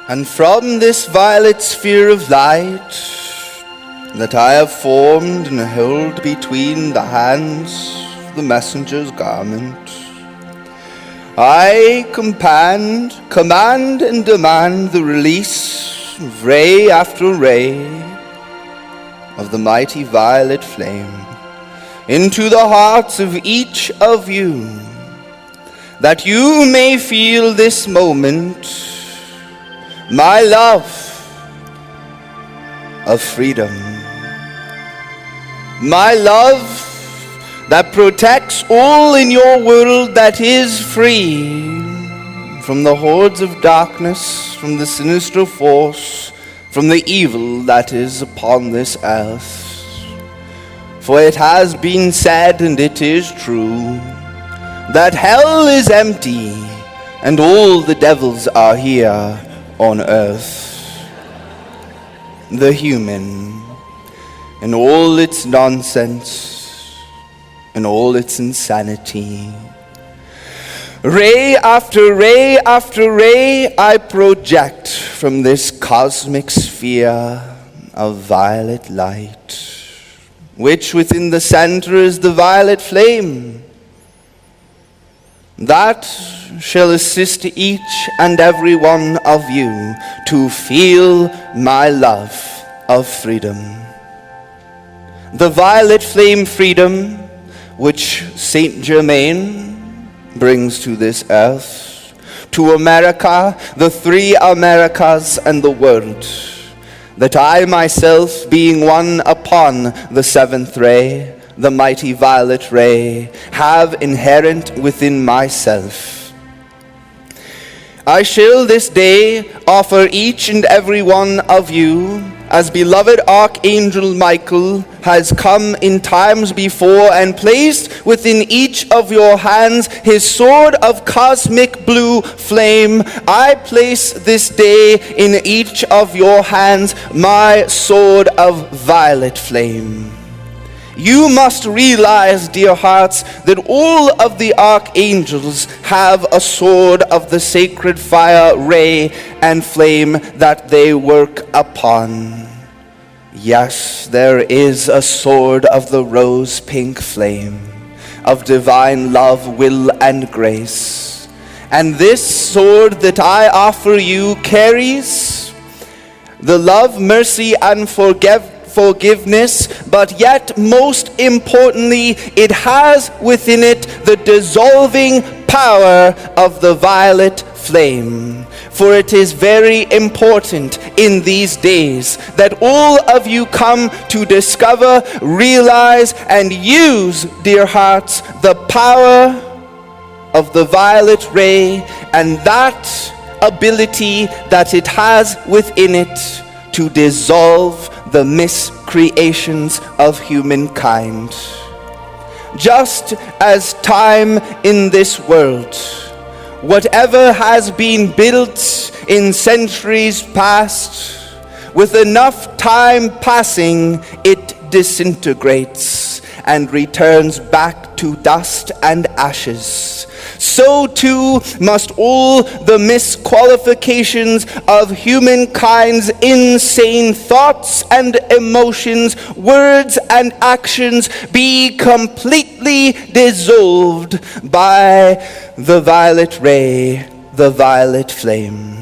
And from this violet sphere of light that I have formed and held between the hands of the messenger's garment, I command and demand the release of ray after ray of the mighty violet flame into the hearts of each of you, that you may feel this moment my love of freedom, my love that protects all in your world that is free from the hordes of darkness, from the sinister force, from the evil that is upon this earth. For it has been said, and it is true, that hell is empty and all the devils are here on earth. The human, and all its nonsense, and all its insanity. Ray after ray after ray I project from this cosmic sphere of violet light, which within the center is the violet flame, that shall assist each and every one of you to feel my love of freedom. The violet flame freedom which Saint Germain brings to this earth, to America, the three Americas and the world, that I myself, being one upon the seventh ray, the mighty violet ray, have inherent within myself. I shall this day offer each and every one of you, as beloved Archangel Michael has come in times before and placed within each of your hands his sword of cosmic blue flame, I place this day in each of your hands my sword of violet flame. You must realize, dear hearts, that all of the archangels have a sword of the sacred fire, ray, and flame that they work upon. Yes, there is a sword of the rose pink flame, of divine love, will, and grace. And this sword that I offer you carries the love, mercy, and forgiveness, but yet most importantly, it has within it the dissolving power of the violet flame. For it is very important in these days that all of you come to discover, realize, and use, dear hearts, the power of the violet ray and that ability that it has within it to dissolve the miscreations of humankind. Just as time in this world, whatever has been built in centuries past, with enough time passing, it disintegrates and returns back to dust and ashes. So too must all the misqualifications of humankind's insane thoughts and emotions, words and actions be completely dissolved by the violet ray, the violet flame,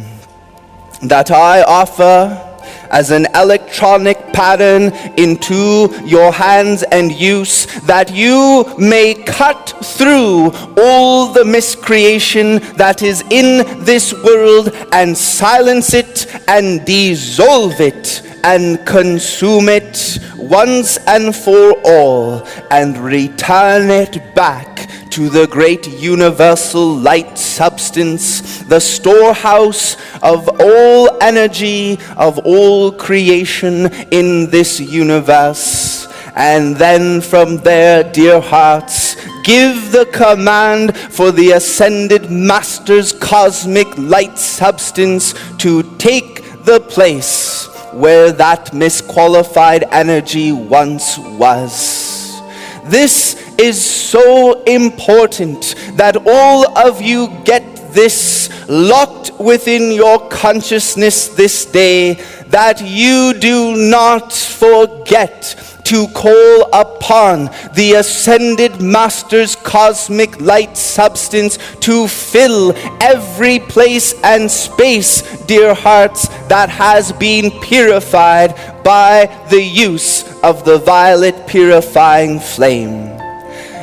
that I offer as an electronic pattern into your hands and use, that you may cut through all the miscreation that is in this world and silence it and dissolve it and consume it once and for all, and return it back to the great universal light substance, the storehouse of all energy, of all creation in this universe. And then from there, dear hearts, give the command for the ascended master's cosmic light substance to take the place where that misqualified energy once was. This is so important that all of you get this locked within your consciousness this day, that you do not forget to call upon the ascended Master's cosmic light substance to fill every place and space, dear hearts, that has been purified by the use of the violet purifying flame.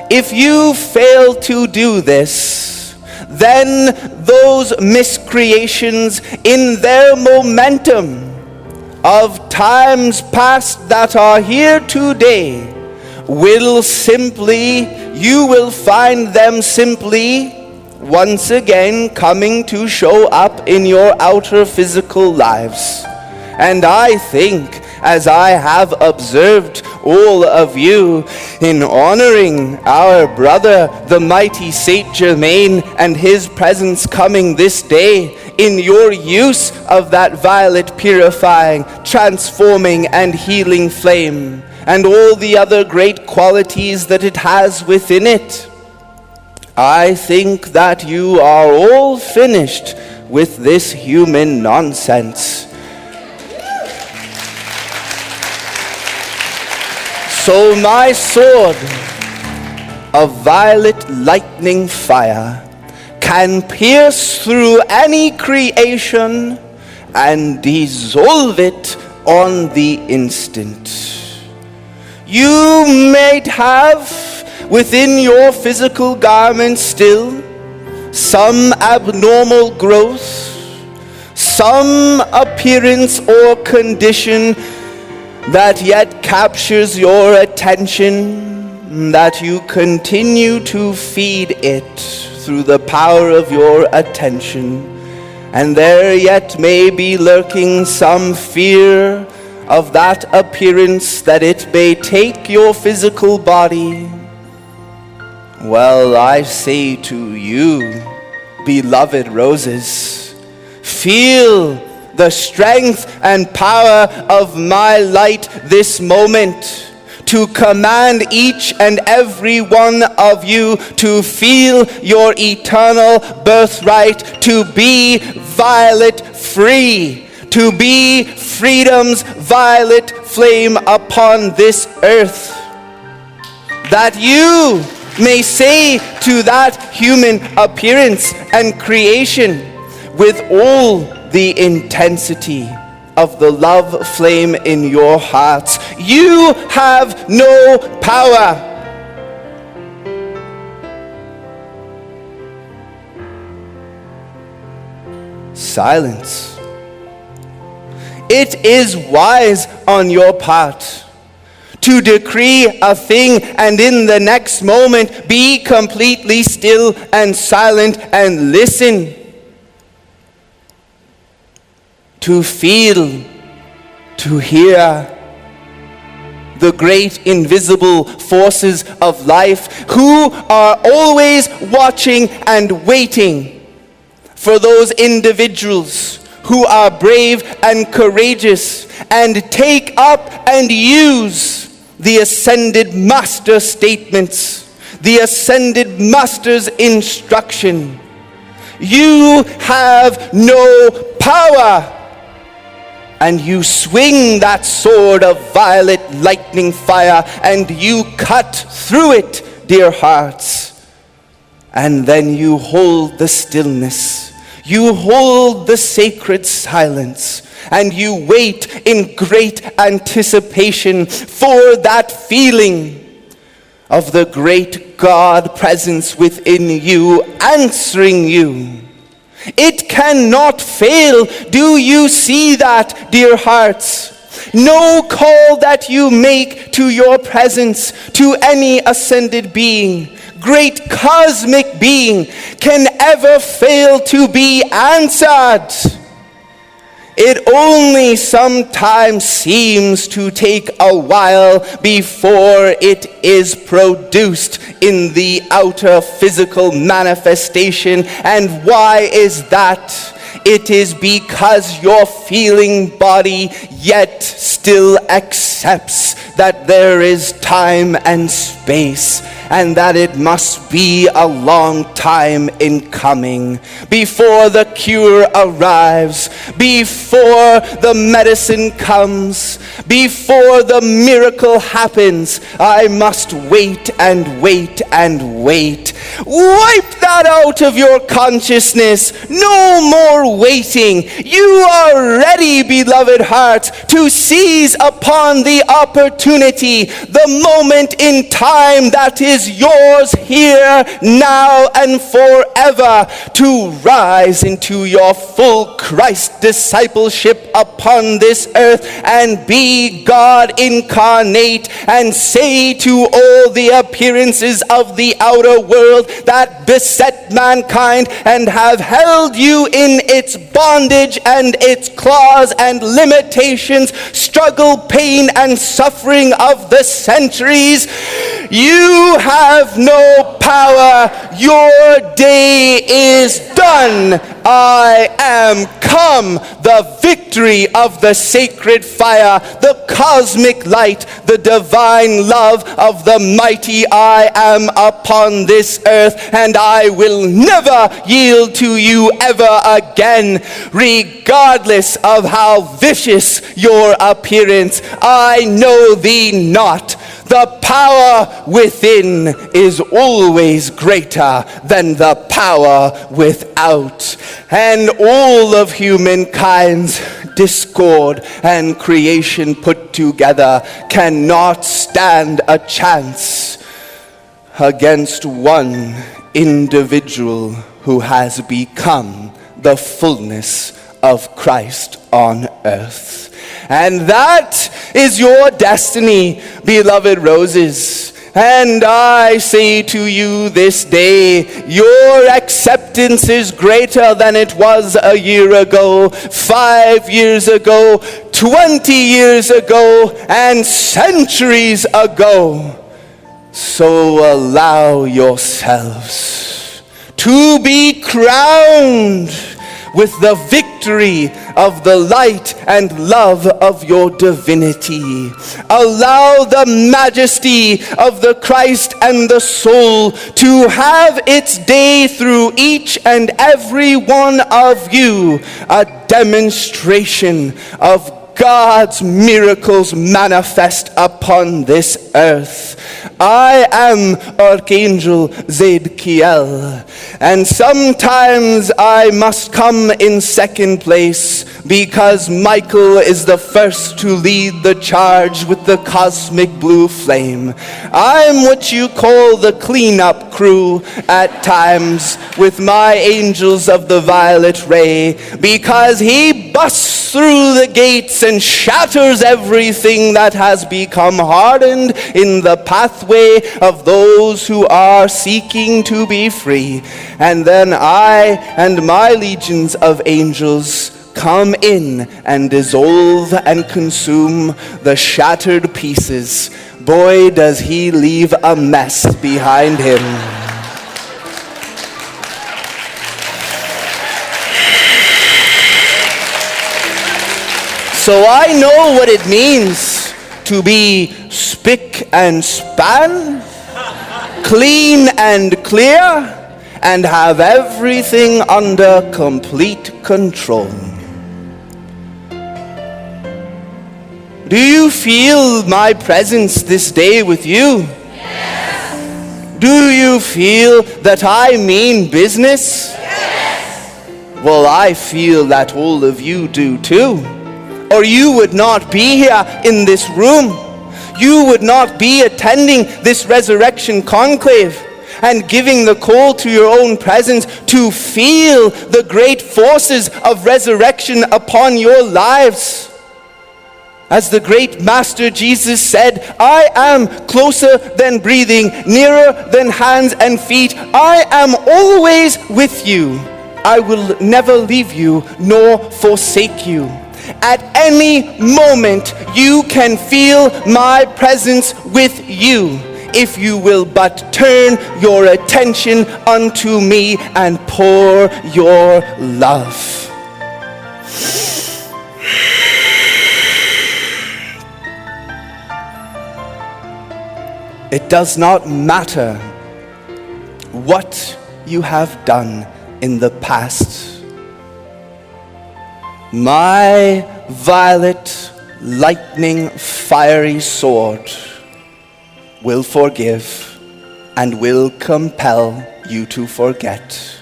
If you fail to do this, then those miscreations in their momentum of times past that are here today you will find them simply once again coming to show up in your outer physical lives. And I think, as I have observed all of you in honoring our brother, the mighty Saint Germain, and his presence coming this day, in your use of that violet purifying, transforming, and healing flame, and all the other great qualities that it has within it, I think that you are all finished with this human nonsense. So my sword of violet lightning fire can pierce through any creation and dissolve it on the instant. You may have within your physical garment still some abnormal growth, some appearance or condition that yet captures your attention, that you continue to feed it through the power of your attention. And there yet may be lurking some fear of that appearance, that it may take your physical body. Well, I say to you, beloved roses, feel the strength and power of my light this moment, to command each and every one of you to feel your eternal birthright, to be violet free, to be freedom's violet flame upon this earth, that you may say to that human appearance and creation with all the intensity of the love flame in your hearts, you have no power. Silence. It is wise on your part to decree a thing and in the next moment be completely still and silent and listen. To feel, to hear the great invisible forces of life who are always watching and waiting for those individuals who are brave and courageous and take up and use the ascended master statements, the ascended master's instruction. You have no power. And you swing that sword of violet lightning fire and you cut through it, dear hearts. And then you hold the stillness. You hold the sacred silence. And you wait in great anticipation for that feeling of the great God presence within you, answering you. It cannot fail. Do you see that, dear hearts? No call that you make to your presence, to any ascended being, great cosmic being, can ever fail to be answered. It only sometimes seems to take a while before it is produced in the outer physical manifestation. And why is that? it is because your feeling body yet still accepts that there is time and space, and that it must be a long time in coming before the cure arrives, before the medicine comes, before the miracle happens. I must wait and wait and wait. Wipe that out of your consciousness. No more waiting. You are ready, beloved heart, to seize upon the opportunity, the moment in time that is yours here, now, and forever, to rise into your full Christ discipleship upon this earth and be God incarnate, and say to all the appearances of the outer world that beset mankind and have held you in its bondage and its claws and limitations, struggle, pain, and suffering of the centuries, you have no power. Your day is done. I am come. The victory of the sacred fire, the cosmic light, the divine love of the mighty I am upon this earth, and I will never yield to you ever again, regardless of how vicious your appearance. I know thee not. The power within is always greater than the power without. And all of humankind's discord and creation put together cannot stand a chance against one individual who has become the fullness of Christ on earth. And that is your destiny, beloved roses. And I say to you this day, your acceptance is greater than it was a year ago, 5 years ago, 20 years ago, and centuries ago. So allow yourselves to be crowned with the victory of the light and love of your divinity. Allow the majesty of the Christ and the soul to have its day through each and every one of you, a demonstration of God's miracles manifest upon this earth. I am Archangel Zadkiel, and sometimes I must come in second place because Michael is the first to lead the charge with the cosmic blue flame. I'm what you call the cleanup crew at times with my angels of the violet ray, because he busts through the gates and shatters everything that has become hardened in the pathway of those who are seeking to be free. And then I and my legions of angels come in and dissolve and consume the shattered pieces. Boy, does he leave a mess behind him. So I know what it means to be spick and span, clean and clear, and have everything under complete control. Do you feel my presence this day with you? Yes. Do you feel that I mean business? Yes. Well, I feel that all of you do too. Or you would not be here in this room. You would not be attending this resurrection conclave and giving the call to your own presence to feel the great forces of resurrection upon your lives. As the great Master Jesus said, I am closer than breathing, nearer than hands and feet. I am always with you. I will never leave you nor forsake you. At any moment, you can feel my presence with you if you will but turn your attention unto me and pour your love. It does not matter what you have done in the past. My violet, lightning, fiery sword will forgive and will compel you to forget.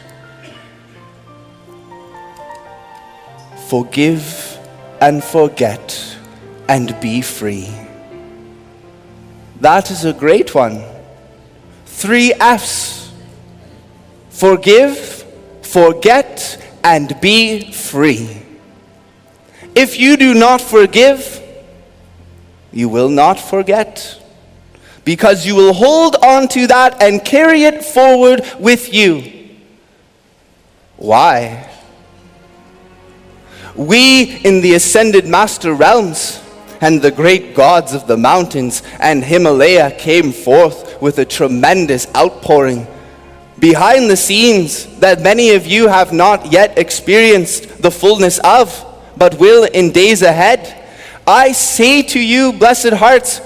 Forgive and forget and be free. That is a great one. 3 F's. Forgive, forget, and be free. If you do not forgive, you will not forget, because you will hold on to that and carry it forward with you. Why? We in the ascended master realms and the great gods of the mountains and Himalaya came forth with a tremendous outpouring behind the scenes that many of you have not yet experienced the fullness of, but will in days ahead. I say to you, blessed hearts,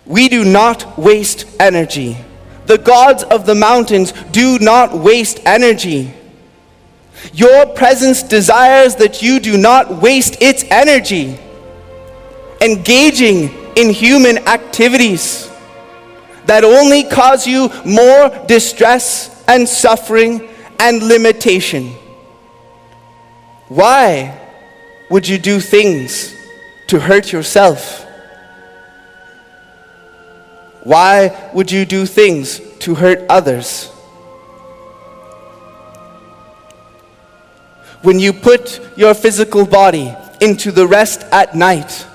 we do not waste energy. The gods of the mountains do not waste energy. Your presence desires that you do not waste its energy engaging in human activities that only cause you more distress and suffering and limitation. Why would you do things to hurt yourself? Why would you do things to hurt others? When you put your physical body into the rest at night,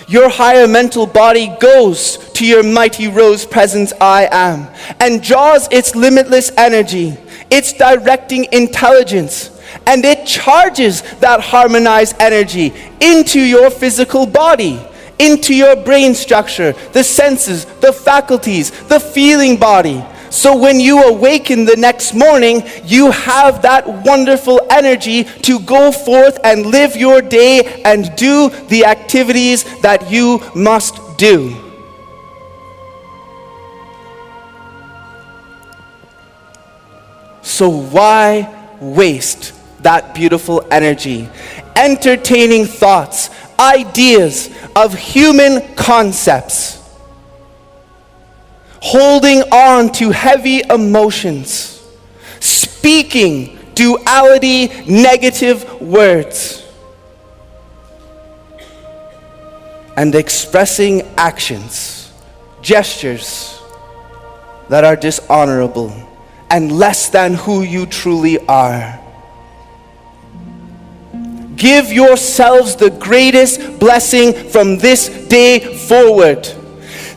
your higher mental body goes to your mighty rose presence I am and draws its limitless energy, its directing intelligence, and it charges that harmonized energy into your physical body, into your brain structure, the senses, the faculties, the feeling body. So when you awaken the next morning, you have that wonderful energy to go forth and live your day and do the activities that you must do. So why waste that beautiful energy entertaining thoughts, ideas of human concepts, holding on to heavy emotions, speaking duality, negative words, and expressing actions, gestures that are dishonorable and less than who you truly are? Give yourselves the greatest blessing from this day forward,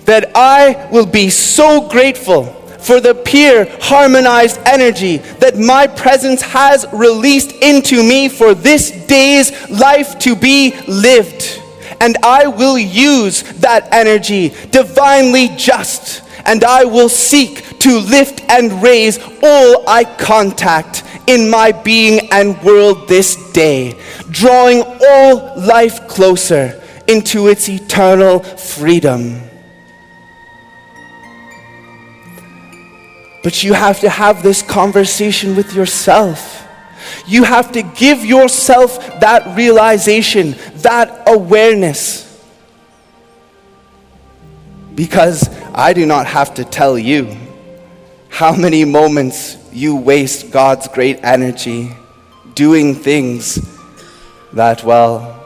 that I will be so grateful for the pure, harmonized energy that my presence has released into me for this day's life to be lived. And I will use that energy divinely just, and I will seek to lift and raise all eye contact in my being and world this day, drawing all life closer into its eternal freedom. But you have to have this conversation with yourself. You have to give yourself that realization, that awareness. Because I do not have to tell you how many moments you waste God's great energy doing things that, well,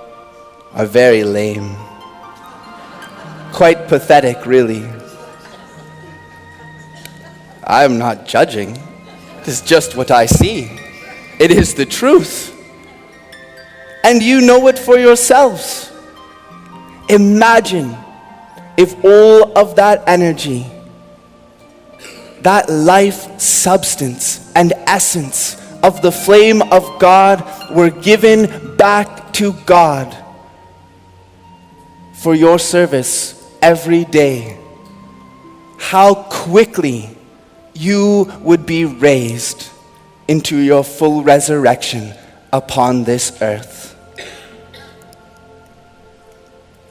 are very lame. Quite pathetic, really. I am not judging. It is just what I see. It is the truth. And you know it for yourselves. Imagine if all of that energy, that life substance and essence of the flame of God were given back to God for your service every day. How quickly you would be raised into your full resurrection upon this earth.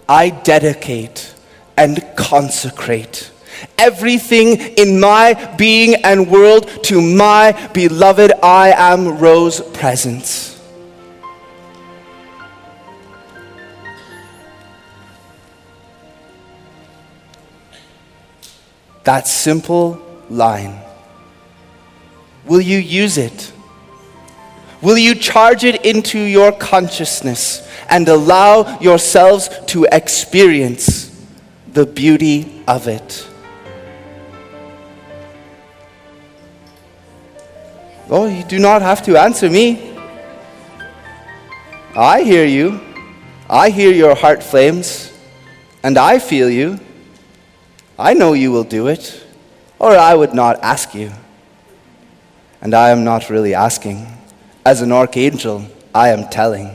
I dedicate and consecrate everything in my being and world to my beloved I am rose presence. That simple line. Will you use it? Will you charge it into your consciousness and allow yourselves to experience the beauty of it? Oh, you do not have to answer me. I hear you. I hear your heart flames, and I feel you. I know you will do it, or I would not ask you. And I am not really asking. As an archangel, I am telling.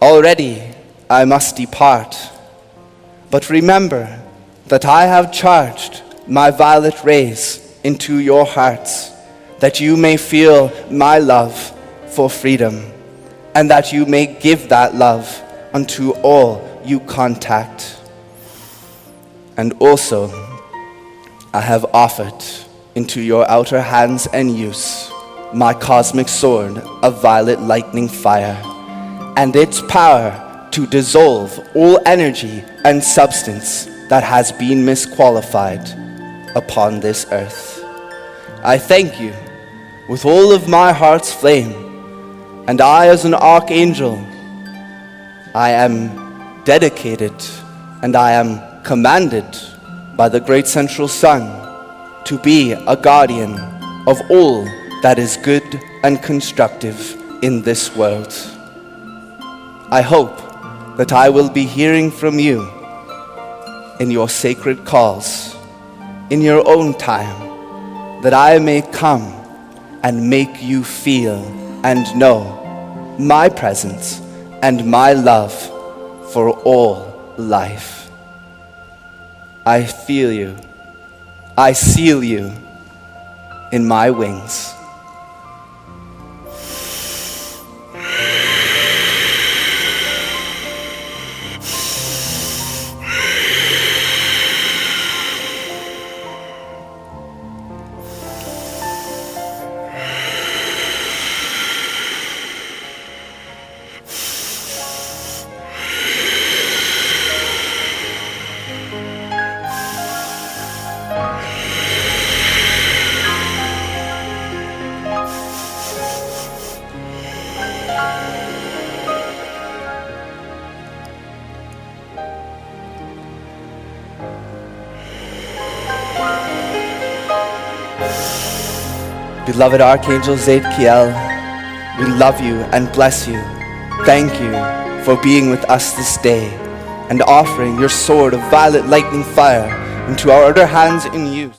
Already I must depart, but remember that I have charged my violet rays into your hearts, that you may feel my love for freedom, and that you may give that love unto all you contact. And also, I have offered into your outer hands and use my cosmic sword of violet lightning fire, and its power to dissolve all energy and substance that has been misqualified upon this earth. I thank you with all of my heart's flame, and I, as an archangel, I am dedicated and I am commanded by the great central sun to be a guardian of all that is good and constructive in this world. I hope that I will be hearing from you in your sacred calls, in your own time, that I may come and make you feel and know my presence and my love for all life. I feel you. I seal you in my wings. Beloved Archangel Zadkiel, we love you and bless you. Thank you for being with us this day and offering your sword of violet lightning fire into our other hands in use.